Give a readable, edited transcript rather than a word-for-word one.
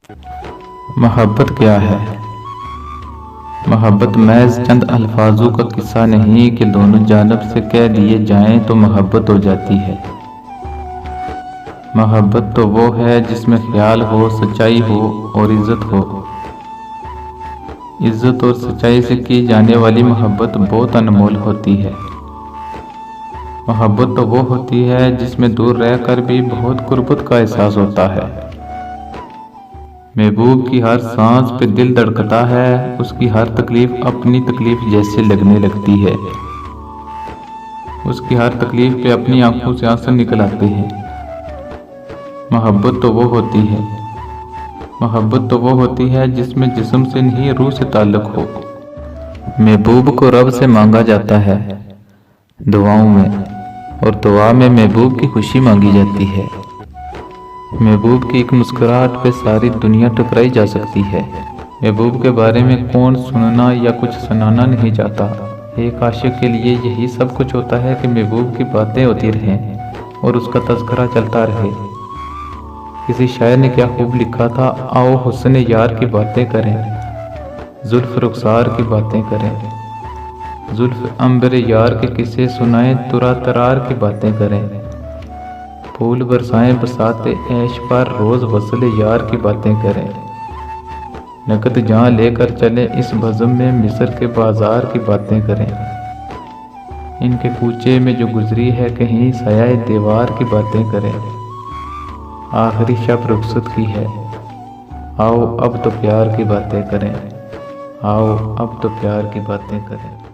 محبت کیا ہے؟ محبت محض چند الفاظوں کا قصہ نہیں کہ دونوں جانب سے کہہ دیے جائیں تو محبت ہو جاتی ہے۔ محبت تو وہ ہے جس میں خیال ہو، سچائی ہو اور عزت ہو۔ عزت اور سچائی سے کی جانے والی محبت بہت انمول ہوتی ہے۔ محبت تو وہ ہوتی ہے جس میں دور رہ کر بھی بہت قربت کا احساس ہوتا ہے۔ محبوب کی ہر سانس پہ دل دھڑکتا ہے، اس کی ہر تکلیف اپنی تکلیف جیسے لگنے لگتی ہے، اس کی ہر تکلیف پہ اپنی آنکھوں سے آنسو نکل آتے ہیں۔ محبت تو وہ ہوتی ہے، محبت تو وہ ہوتی ہے جس میں جسم سے نہیں روح سے تعلق ہو۔ محبوب کو رب سے مانگا جاتا ہے دعاؤں میں، اور دعا میں محبوب کی خوشی مانگی جاتی ہے۔ محبوب کی ایک مسکراہٹ پہ ساری دنیا ٹکرائی جا سکتی ہے۔ محبوب کے بارے میں کون سننا یا کچھ سنانا نہیں چاہتا۔ ایک عاشق کے لیے یہی سب کچھ ہوتا ہے کہ محبوب کی باتیں ہوتی رہیں اور اس کا تذکرہ چلتا رہے۔ کسی شاعر نے کیا خوب لکھا تھا، آؤ حسن یار کی باتیں کریں، زلف رخسار کی باتیں کریں، زلف عنبر یار کے قصے سنائیں، ترا ترار کی باتیں کریں، پھول برسائیں بساتے عیش پر، روز وصل یار کی باتیں کریں، نقد جہاں لے کر چلیں اس بزم میں، مصر کے بازار کی باتیں کریں، ان کے کوچے میں جو گزری ہے کہیں سایہ دیوار کی باتیں کریں، آخری شب رخصت کی ہے، آؤ اب تو پیار کی باتیں کریں، آؤ اب تو پیار کی باتیں کریں۔